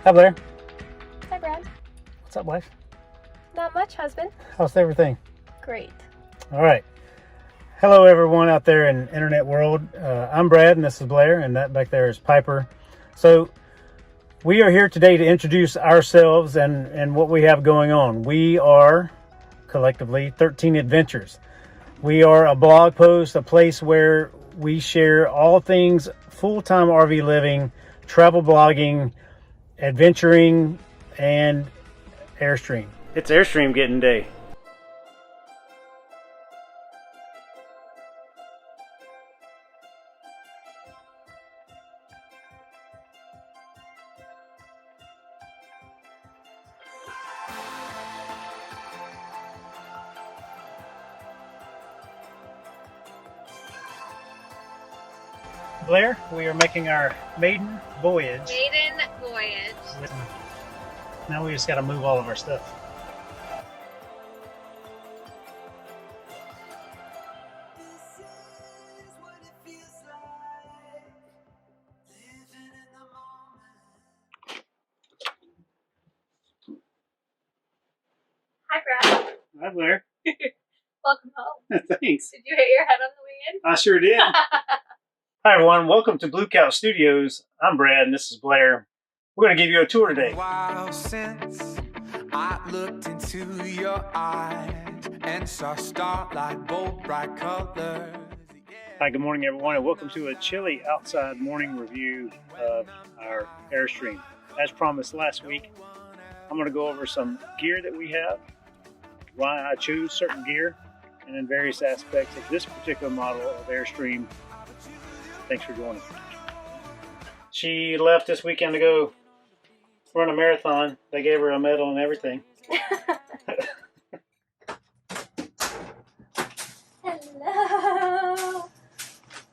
Hi, Blair. Hi, Brad. What's up, wife? Not much, husband. How's everything? Great. All right. Hello, everyone out there in internet world. I'm Brad, and this is Blair, and that back there is Piper. So we are here today to introduce ourselves and what we have going on. We are collectively 13 Adventures. We are a blog post, a place where we share all things full-time RV living, travel blogging, adventuring, and Airstream. It's Airstream getting day. Blair, we are making our maiden voyage. Maiden voyage. Now we just got to move all of our stuff. Hi, Brad. Hi, Blair. Welcome home. Thanks. Did you hit your head on the way in? I sure did. Hi, everyone. Welcome to Blue Cow Studios. I'm Brad, and this is Blair. We're going to give you a tour today. A while since I looked into your eyes and saw starlight, bold bright colors. Hi, good morning, everyone, and welcome to a chilly outside morning review of our Airstream. As promised last week, I'm going to go over some gear that we have, why I choose certain gear, and then various aspects of this particular model of Airstream. Thanks for joining. She left this weekend to go run a marathon. They gave her a medal and everything. Hello.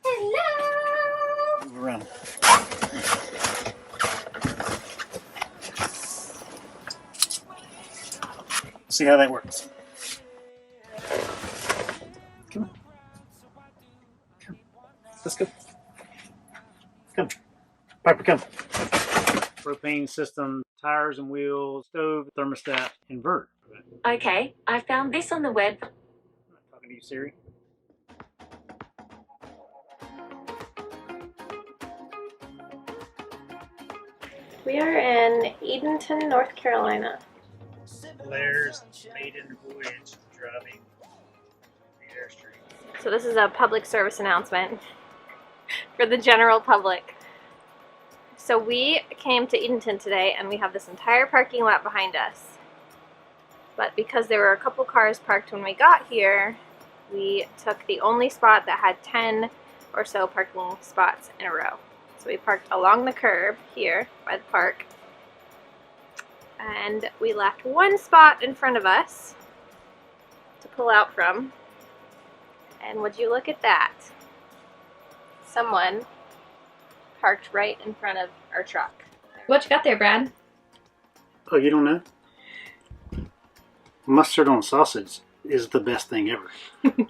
Hello. Move around. See how that works. Come on. Come. Let's go. Come. Piper, come. Propane system, tires and wheels, stove, thermostat, invert. Okay, I found this on the web. I'm not talking to you, Siri. We are in Edenton, North Carolina. Blair's maiden voyage driving the Airstream. So this is a public service announcement for the general public. So we came to Edenton today and we have this entire parking lot behind us. But because there were a couple cars parked when we got here, we took the only spot that had 10 or so parking spots in a row. So we parked along the curb here by the park. And we left one spot in front of us to pull out from. And would you look at that? Someone parked right in front of our truck. What you got there, Brad? Oh, you don't know? Mustard on sausage is the best thing ever.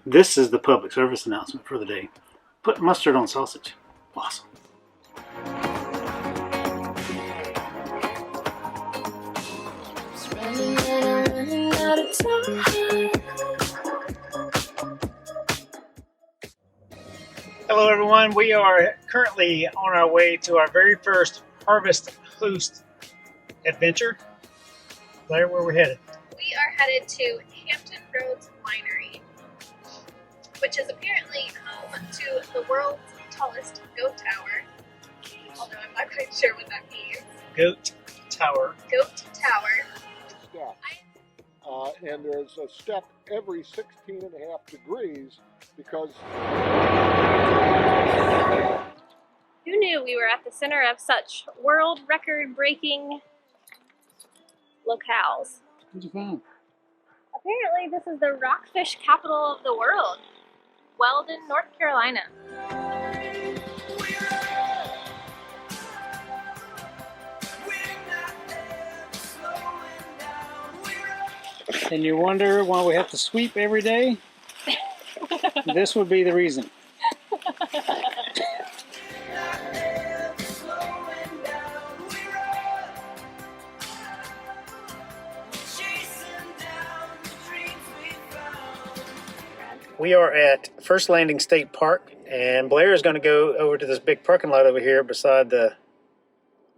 This is the public service announcement for the day. Put mustard on sausage. Awesome. Hello, everyone. We are currently on our way to our very first Harvest Host adventure. Blair, where we're headed? We are headed to Hampton Roads Winery, which is apparently home to the world's tallest goat tower. Although I'm not quite sure what that means. Goat Tower. Goat tower. Step. And there's a step every 16 and a half degrees because... Who knew we were at the center of such world record breaking locales? What'd you find? Apparently this is the rockfish capital of the world. Weldon, North Carolina. And you wonder why we have to sweep every day? This would be the reason. We are at First Landing State Park, and Blair is going to go over to this big parking lot over here beside the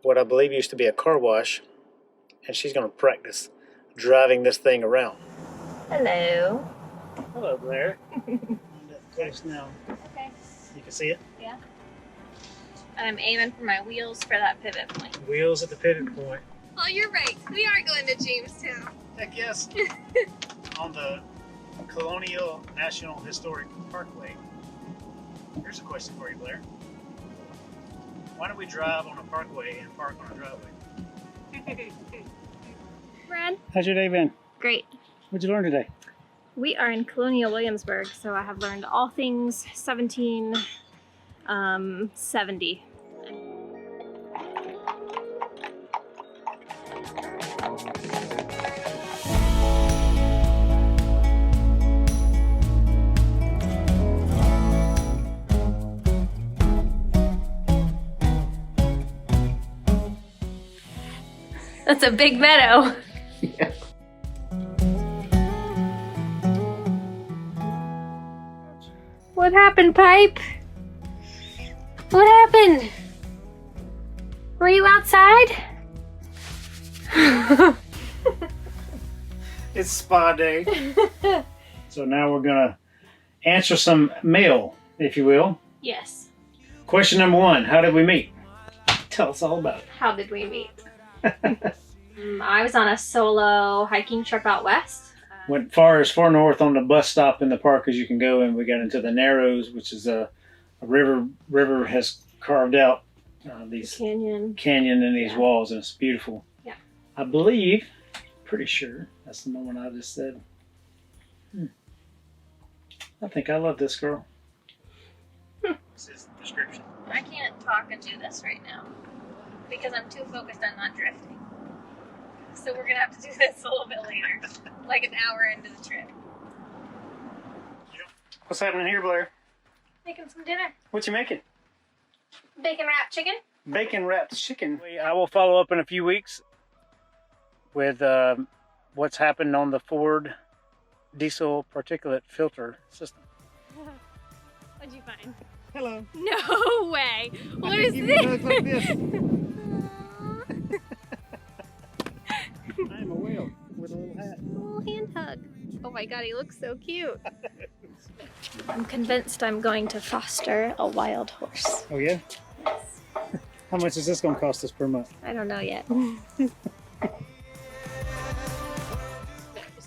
what I believe used to be a car wash, and she's going to practice driving this thing around. Hello. Hello, Blair. Close now. Okay. You can see it? Yeah. I'm aiming for my wheels for that pivot point. Wheels at the pivot point. Oh, you're right. We are going to Jamestown. Heck yes. On the Colonial National Historic Parkway. Here's a question for you, Blair. Why don't we drive on a parkway and park on a driveway? Brad? How's your day been? Great. What'd you learn today? We are in Colonial Williamsburg, so I have learned all things 1770. That's a big meadow. Yeah. What happened, Pipe? What happened? Were you outside? It's spa day. So now we're gonna answer some mail, if you will. Yes. Question number 1, how did we meet? Tell us all about it. How did we meet? I was on a solo hiking trip out west. Went as far north on the bus stop in the park as you can go, and we got into the Narrows, which is a river has carved out these canyon in these walls, and it's beautiful. Yeah. I believe, pretty sure, that's the moment I just said, I think I love this girl. This is the description. I can't talk and do this right now because I'm too focused on not drifting. So we're gonna have to do this a little bit later, like an hour into the trip. What's happening here, Blair? Making some dinner. What you making? Bacon wrapped chicken. Bacon wrapped chicken. I will follow up in a few weeks with what's happened on the Ford diesel particulate filter system. What'd you find? Hello. No way. What is this? Like this. I'm a whale with a little hat. A little hand hug. Oh my god, he looks so cute. I'm convinced I'm going to foster a wild horse. Oh yeah? Yes. How much is this going to cost us per month? I don't know yet. Just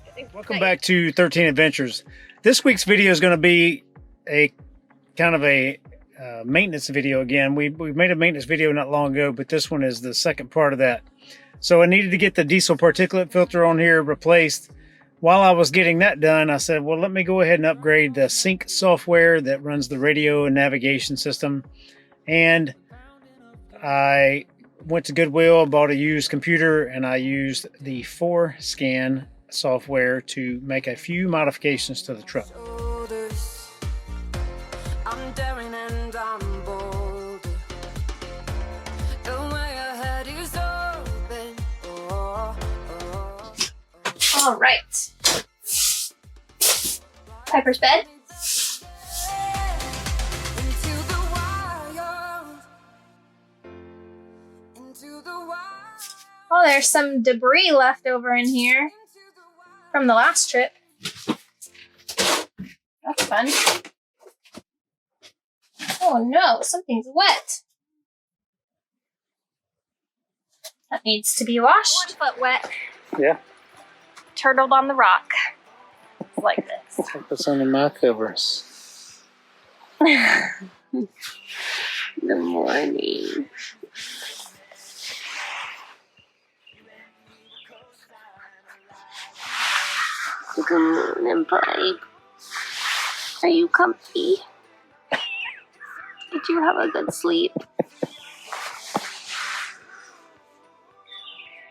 kidding. Welcome back to 13 Adventures. This week's video is going to be a kind of a maintenance video again. We made a maintenance video not long ago, but this one is the second part of that. So I needed to get the diesel particulate filter on here replaced. While I was getting that done, I said, well, let me go ahead and upgrade the sync software that runs the radio and navigation system. And I went to Goodwill, bought a used computer, and I used the 4Scan software to make a few modifications to the truck. I'm daring and I'm bold. The way ahead is open. All right. Piper's bed. Into the wild. Into the wild. Oh, there's some debris left over in here from the last trip. That's fun. Oh no, something's wet. That needs to be washed. 1 foot wet. Yeah. Turtled on the rock. Like this. What's on the my covers? Good morning. Good morning, Pipe. Are you comfy? Did you have a good sleep?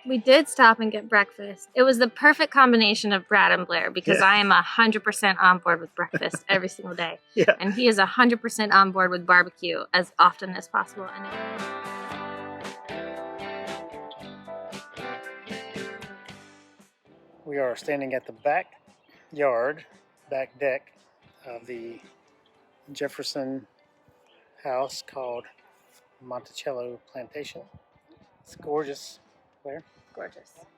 We did stop and get breakfast. It was the perfect combination of Brad and Blair because I am 100% on board with breakfast every single day. Yeah. And he is 100% on board with barbecue as often as possible. We are standing at the back deck of the Jefferson house called Monticello Plantation. It's gorgeous. Claire, Gorgeous. what do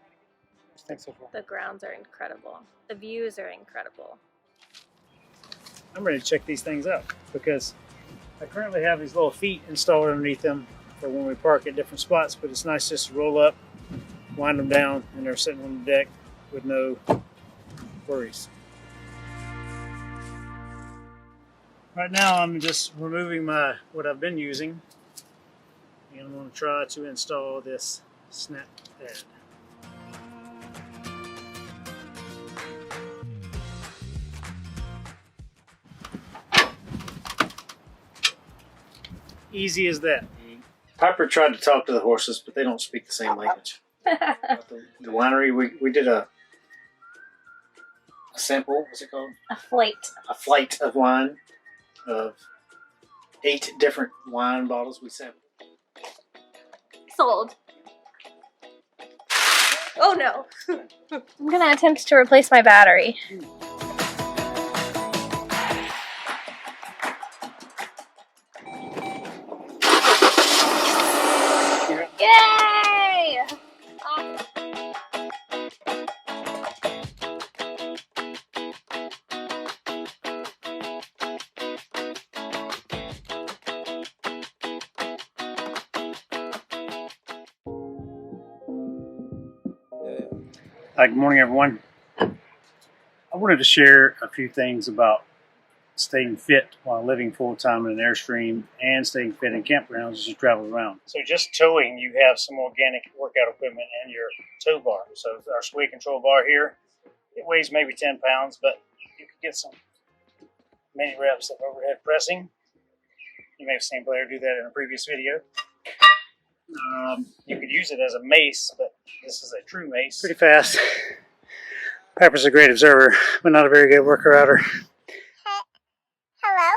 you think so far? The grounds are incredible. The views are incredible. I'm ready to check these things out because I currently have these little feet installed underneath them for when we park at different spots, but it's nice just to roll up, wind them down, and they're sitting on the deck with no worries. Right now I'm just removing what I've been using, and I'm going to try to install this snap pad. Easy as that. Piper tried to talk to the horses, but they don't speak the same language. The winery, we did a sample, what's it called? A flight. A flight of wine, of 8 different wine bottles we sampled. Sold. Oh no. I'm gonna attempt to replace my battery. Yay! Good morning, everyone. I wanted to share a few things about staying fit while living full-time in an Airstream and staying fit in campgrounds as you travel around. So just towing, you have some organic workout equipment in your tow bar. So our sway control bar here, it weighs maybe 10 pounds, but you can get some mini reps of overhead pressing. You may have seen Blair do that in a previous video. You could use it as a mace, but this is a true mace. Pretty fast. Piper's a great observer, but not a very good worker outer. Hello.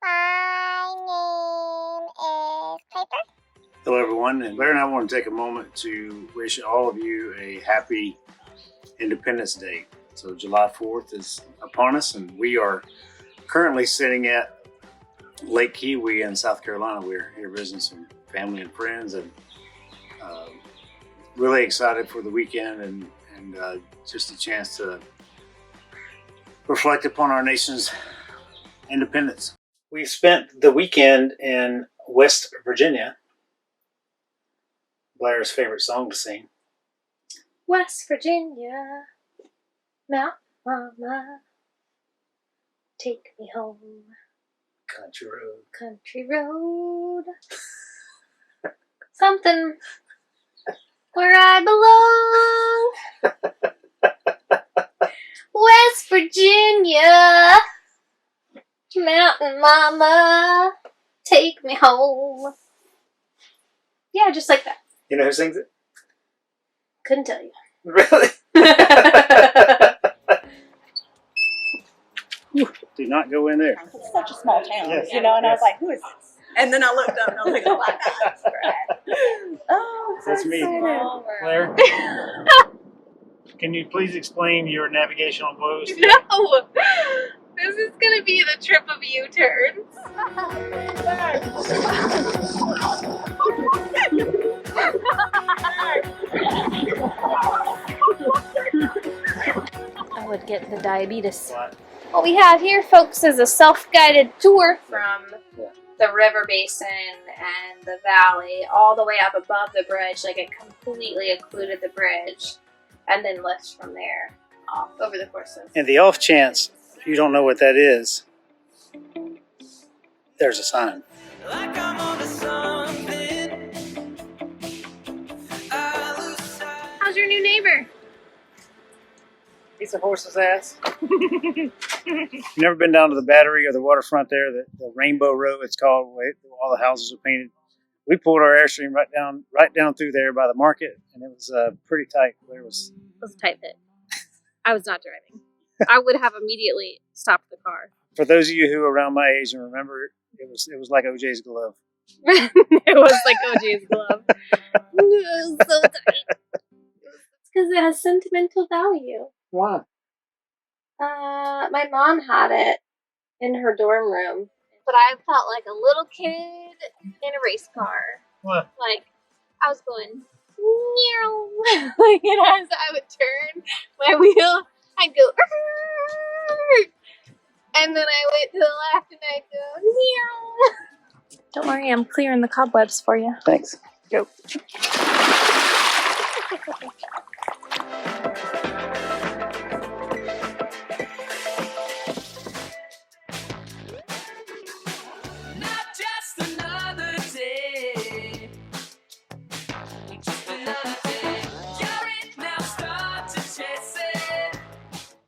My name is Piper. Hello, everyone. And Blair and I want to take a moment to wish all of you a happy Independence Day. So July 4th is upon us, and we are currently sitting at Lake Kiwi in South Carolina. We're here visiting some family and friends, and really excited for the weekend and just a chance to reflect upon our nation's independence. We spent the weekend in West Virginia. Blair's favorite song to sing. West Virginia, Mount Mama, take me home. Country road. Country road. Something where I belong. West Virginia, Mountain Mama, take me home. Yeah, just like that. You know who sings it? Couldn't tell you. Really? Do not go in there. It's such a small town, Yes. you know, and I was Yes. like, who is this? And then I looked up and I was like, oh my God, that's Brad. Oh, That's me. excited. Blair, can you please explain your navigational woes? No! This is gonna be the trip of U-turns. I would get the diabetes. What? What we have here, folks, is a self-guided tour from the river basin and the valley all the way up above the bridge. Like, it completely occluded the bridge and then lifts from there off over the course of... And the off chance you don't know what that is, there's a sign. Like I'm on to something. I lose sight. How's your new neighbor? He's a horse's ass. You've never been down to the Battery or the waterfront there, the Rainbow Row it's called, where all the houses are painted. We pulled our Airstream right down through there by the market, and it was pretty tight. There was... It was a tight fit. I was not driving. I would have immediately stopped the car. For those of you who are around my age and remember, it was like OJ's glove. It was like OJ's glove. It was so tight. It's because it has sentimental value. Why? My mom had it in her dorm room. But I felt like a little kid in a race car. What? Like, I was going, meow. Like, and as I would turn my wheel, I'd go, "Arr!" And then I went to the left and I'd go, meow. Don't worry, I'm clearing the cobwebs for you. Thanks. Go. Not just another day. Just another day. Carry now, start to chase it.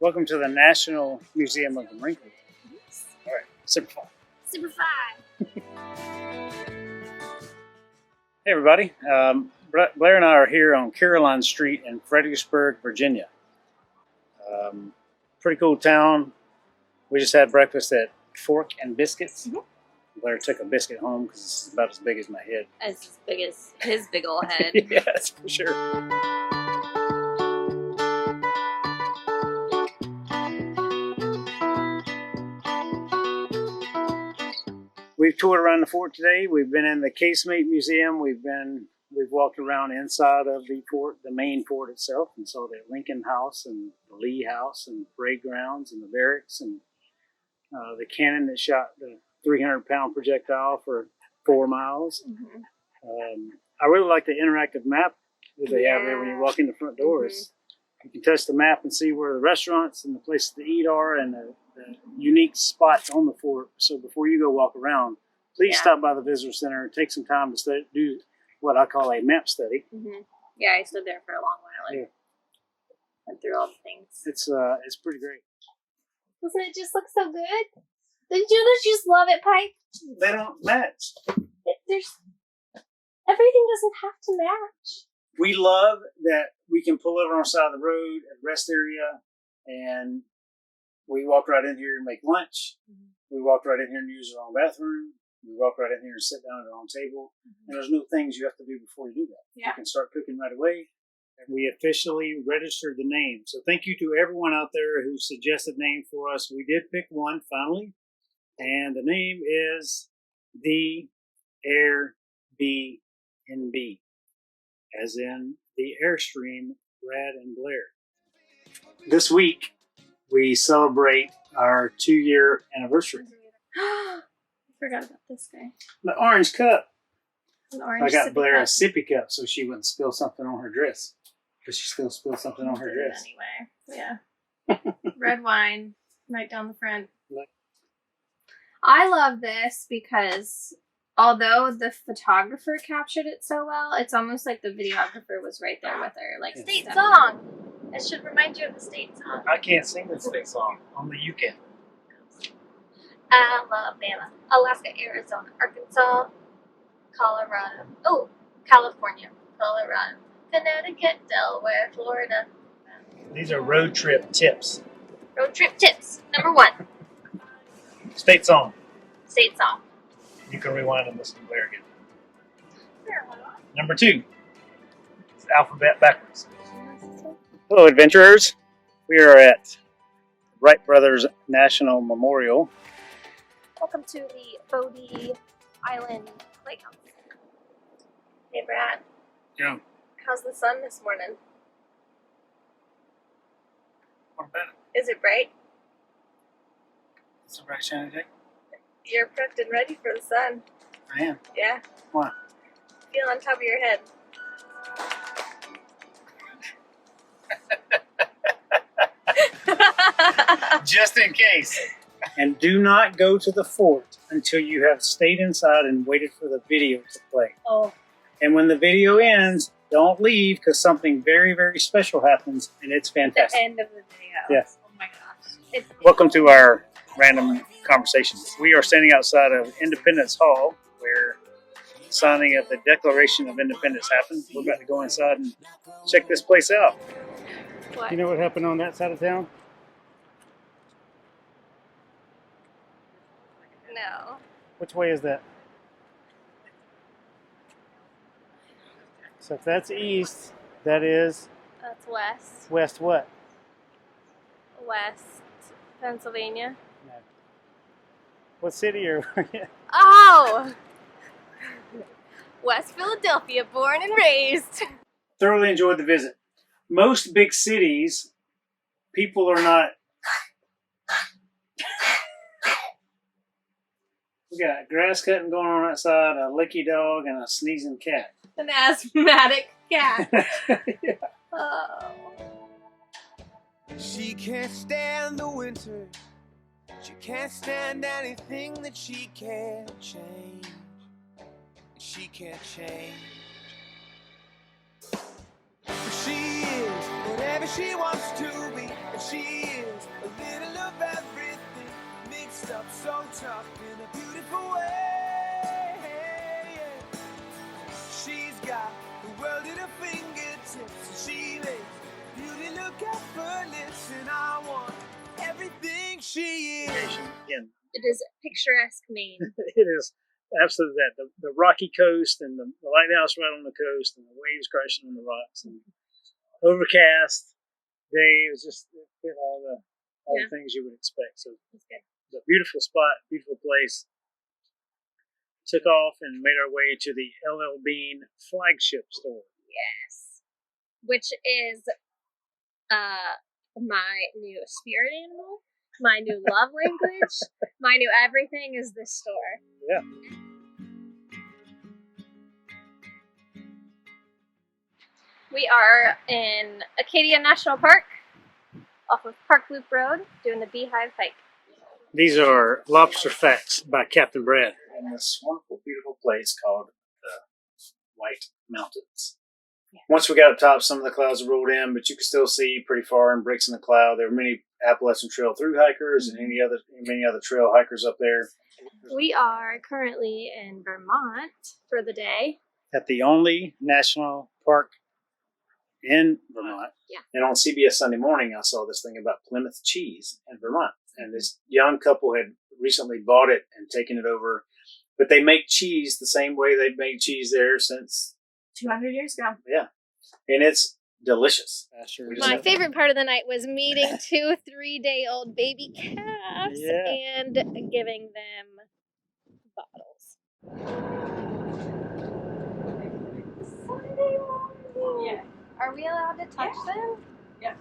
Welcome to the National Museum of the Marine Corps. All right, super fun. Super fun. Hey everybody, Blair and I are here on Caroline Street in Fredericksburg, Virginia. Pretty cool town. We just had breakfast at Fork and Biscuits. Blair took a biscuit home because it's about as big as my head. As big as his big old head. Yes, for sure. We've toured around the fort today. We've been in the Casemate Museum. We've walked around inside of the fort, the main fort itself, and saw the Lincoln House and the Lee House and parade grounds and the barracks and the cannon that shot the 300-pound projectile for 4 miles. I really like the interactive map that they have there when you walk in the front doors. You can touch the map and see where the restaurants and the places to eat are and the unique spots on the fort. So before you go walk around, please stop by the visitor center and take some time to do what I call a map study. Yeah, I stood there for a long while and went through all the things. It's pretty great. Doesn't it just look so good? Don't you just love it, Pipe? They don't match. Everything doesn't have to match. We love that we can pull over on the side of the road at a rest area and we walk right in here and make lunch. We walk right in here and use our own bathroom. We walk right in here and sit down at our own table. And there's no things you have to do before you do that. You can start cooking right away. And we officially registered the name. So thank you to everyone out there who suggested names for us. We did pick one finally. And the name is the Airbnb, as in the Airstream, Brad and Blair. This week, we celebrate our 2-year anniversary. I forgot about this guy. The orange cup. An orange I got sippy Blair a cup. sippy cup so she wouldn't spill something on her dress. But she still spilled something on her dress. Anyway, yeah. Red wine right down the front. I love this because although the photographer captured it so well, it's almost like the videographer was right there with her. Like, state song! It should remind you of the state song. I can't sing the state song. Only you can. Alabama, Alaska, Arizona, Arkansas, Colorado. Oh, California, Colorado, Connecticut, Delaware, Florida. These are road trip tips. Road trip tips. Number 1, State song. state song. You can rewind and listen to Blair again. Number 2, it's alphabet backwards. Hello, adventurers. We are at Wright Brothers National Memorial. Welcome to the Bodie Island Playhouse. Hey, Brad. Yeah. How's the sun this morning? What about it? Is it bright? It's a bright shiny day. You're prepped and ready for the sun. I am. Yeah? Why? Feel on top of your head. Just in case. And do not go to the fort until you have stayed inside and waited for the video to play. Oh. And when the video ends, don't leave because something very, very special happens and it's The fantastic. end of the video. Yes. Oh my gosh. Welcome to our random conversations. We are standing outside of Independence Hall where the signing of the Declaration of Independence happened. We're about to go inside and check this place out. What? You know what happened on that side of town? No. Which way is that? So if that's east, that is That's west. west what? West. Pennsylvania. No. What city are we in? Oh! West Philadelphia, born and raised. Thoroughly enjoyed the visit. Most big cities, people are not. We got grass cutting going on outside, a licky dog, and a sneezing cat. An asthmatic cat. Yeah. Oh. She can't stand the winter. She can't stand anything that she can't change. She can't change. She is whatever she wants to be, and she is a little of everything, mixed up so tough in a beautiful way. She's got the world at her fingertips, and she makes beauty look effortless, and I want everything she is. Again, It is picturesque Maine. it is absolutely that. The rocky coast and the lighthouse right on the coast and the waves crashing on the rocks and overcast day. It was just all the things you would expect. So That's good. it's a beautiful spot, beautiful place. Took off and made our way to the LL Bean flagship store. Yes. Which is my new spirit animal, my new love language, my new everything is this store. Yeah. We are in Acadia National Park off of Park Loop Road doing the Beehive hike. These are Lobster Facts by Captain Brad. In this wonderful, beautiful place called the White Mountains. Yeah. Once we got up top, some of the clouds rolled in, but you could still see pretty far in breaks in the cloud. There were many Appalachian Trail through hikers and many other trail hikers up there. We are currently in Vermont for the day. At the only national park in Vermont. Yeah. And on CBS Sunday Morning, I saw this thing about Plymouth cheese in Vermont. And this young couple had recently bought it and taken it over. But they make cheese the same way they've made cheese there since 200 years ago. Yeah. And it's delicious. My favorite part of the night was meeting 2 3-day-old baby calves and giving them bottles. Sunday morning. Yeah. Are we allowed to touch them? Yeah.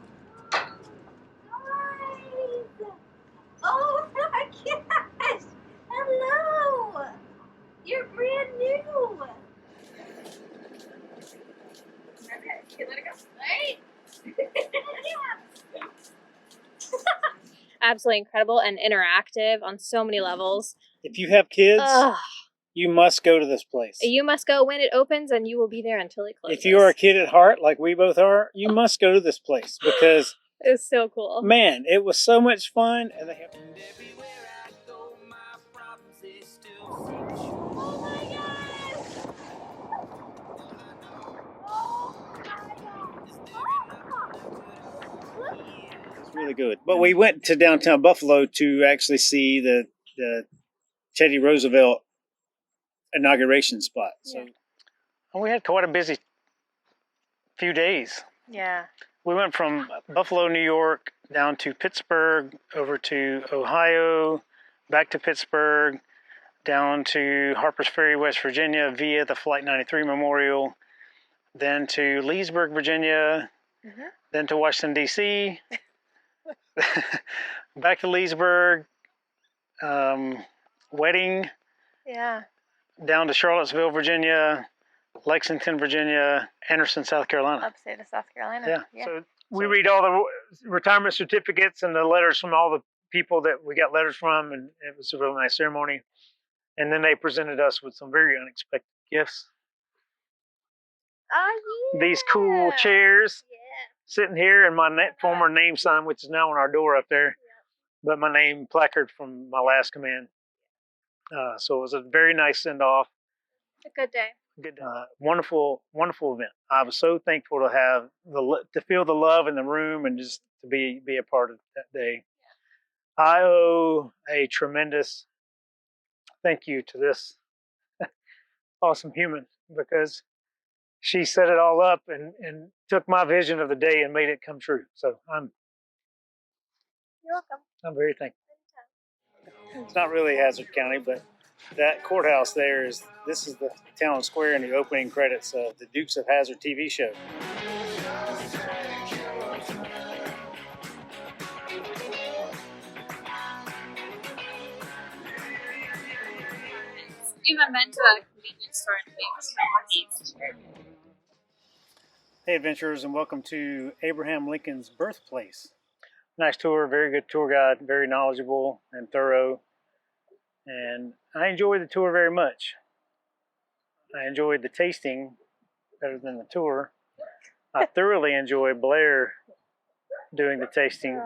Guys! Oh my gosh! Hello! You're brand new! Okay, you can let it go. Right? Absolutely incredible and interactive on so many levels. If you have kids, you must go to this place. You must go when it opens, and you will be there until it closes. If you are a kid at heart, like we both are, you must go to this place because it's so cool. Man, it was so much fun, and they have. Really good. But we went to downtown Buffalo to actually see the Teddy Roosevelt inauguration spot. So we had quite a busy few days. Yeah. We went from Buffalo, New York, down to Pittsburgh, over to Ohio, back to Pittsburgh, down to Harpers Ferry, West Virginia, via the Flight 93 Memorial, then to Leesburg, Virginia, then to Washington, D.C., back to Leesburg, wedding, down to Charlottesville, Virginia, Lexington, Virginia, Anderson, South Carolina. Upstate of South Carolina. Yeah. So we read all the retirement certificates and the letters from all the people that we got letters from, and it was a really nice ceremony. And then they presented us with some very unexpected gifts. Oh, yeah. These cool chairs sitting here, and my former name sign, which is now on our door up there, but my name placard from my last command. So it was a very nice send-off. A good day. Good, wonderful event. I was so thankful to have to feel the love in the room and just to be a part of that day. I owe a tremendous thank you to this awesome human, because she set it all up and took my vision of the day and made it come true. So I'm You're welcome. I'm very thankful. It's not really Hazard County, but that courthouse there this is the town square in the opening credits of the Dukes of Hazzard TV show. We've been to a convenience store in Northeast. Hey adventurers, and welcome to Abraham Lincoln's birthplace. Nice tour, very good tour guide, very knowledgeable and thorough. And I enjoyed the tour very much. I enjoyed the tasting better than the tour. I thoroughly enjoyed Blair doing the tasting.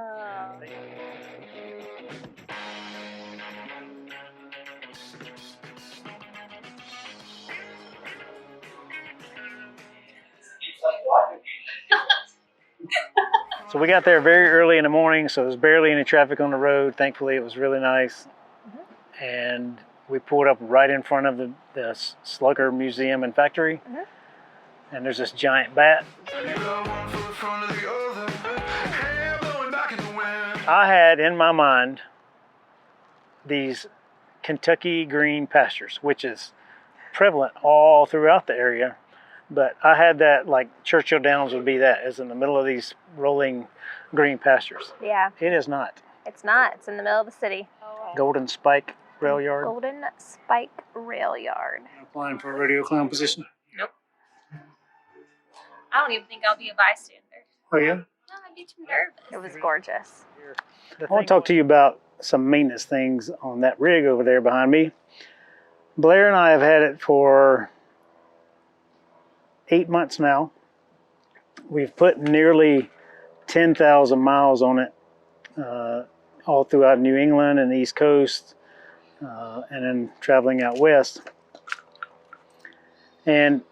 So we got there very early in the morning, so there's barely any traffic on the road. Thankfully, it was really nice. And we pulled up right in front of the Slugger Museum and Factory. And there's this giant bat. I had in my mind these Kentucky green pastures, which is prevalent all throughout the area. But I had that, like Churchill Downs would be that, is in the middle of these rolling green pastures. Yeah. It is not. It's not. It's in the middle of the city. Golden Spike Rail Yard. Golden Spike Rail Yard. Applying for a rodeo clown position. Nope. I don't even think I'll be a bystander. Oh yeah? No, I'd be too nervous. It was gorgeous. I want to talk to you about some maintenance things on that rig over there behind me. Blair and I have had it for 8 months now. We've put nearly 10,000 miles on it, all throughout New England and the East Coast, and then traveling out west. And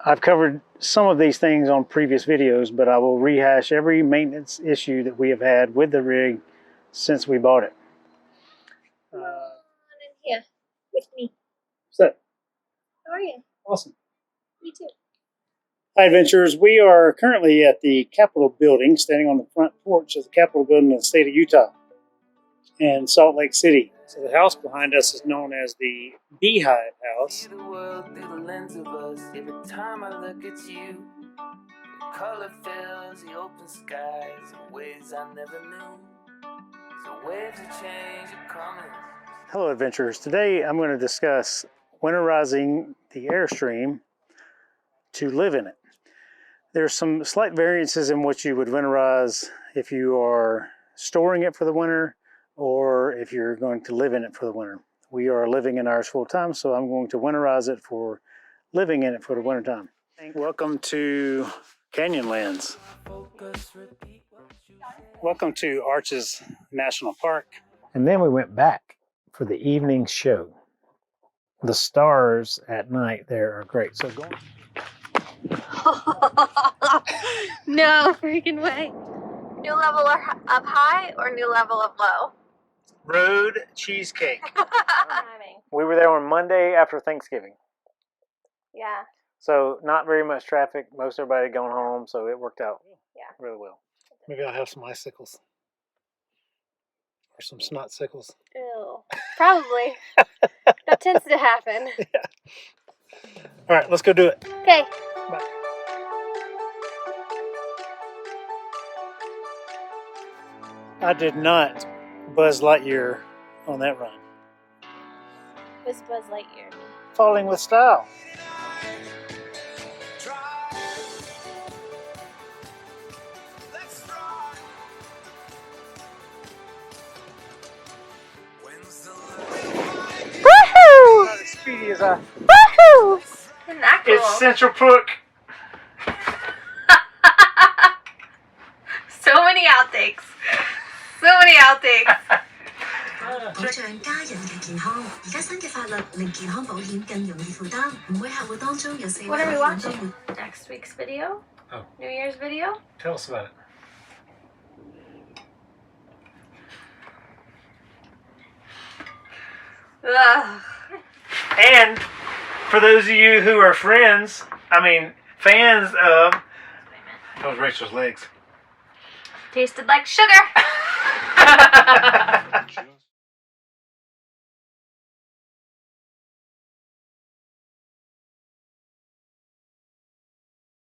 I've covered some of these things on previous videos, but I will rehash every maintenance issue that we have had with the rig since we bought it. Come on in here with me. What's that? How are you? Awesome. Me too. Hi adventurers, we are currently at the Capitol building, standing on the front porch of the Capitol building in the state of Utah in Salt Lake City. So the house behind us is known as the Beehive House. The world through the lens of us. Every time I look at you, the color fills the open skies in ways I never knew. So waves of change are coming. Hello adventurers, today I'm going to discuss winterizing the Airstream to live in it. There's some slight variances in what you would winterize if you are storing it for the winter or if you're going to live in it for the winter. We are living in ours full time, so I'm going to winterize it for living in it for the winter time. Welcome to Canyonlands. Welcome to Arches National Park. And then we went back for the evening show. The stars at night there are great. So going. No freaking way. New level of high or new level of low? Road cheesecake. Timing. We were there on Monday after Thanksgiving. Yeah. So not very much traffic. Most everybody had gone home, so it worked out really well. Maybe I'll have some icicles. Or some snotsicles. Ew. Probably. That tends to happen. All right, let's go do it. Okay. Bye. I did not Buzz Lightyear on that run. What's Buzz Lightyear? Falling with style. Woohoo! Not as speedy as I. Woohoo! Isn't that cool? It's Central Brook. So many outtakes. So many outtakes. 保障家人嘅健康，而家新嘅法律令健康保險更容易負擔，唔會客戶當中有4 What are we 位 watching? Next week's video? Oh. New Year's video? Tell us about it. Ugh. And for those of you who are fans of. That was Rachel's legs. Tasted like sugar.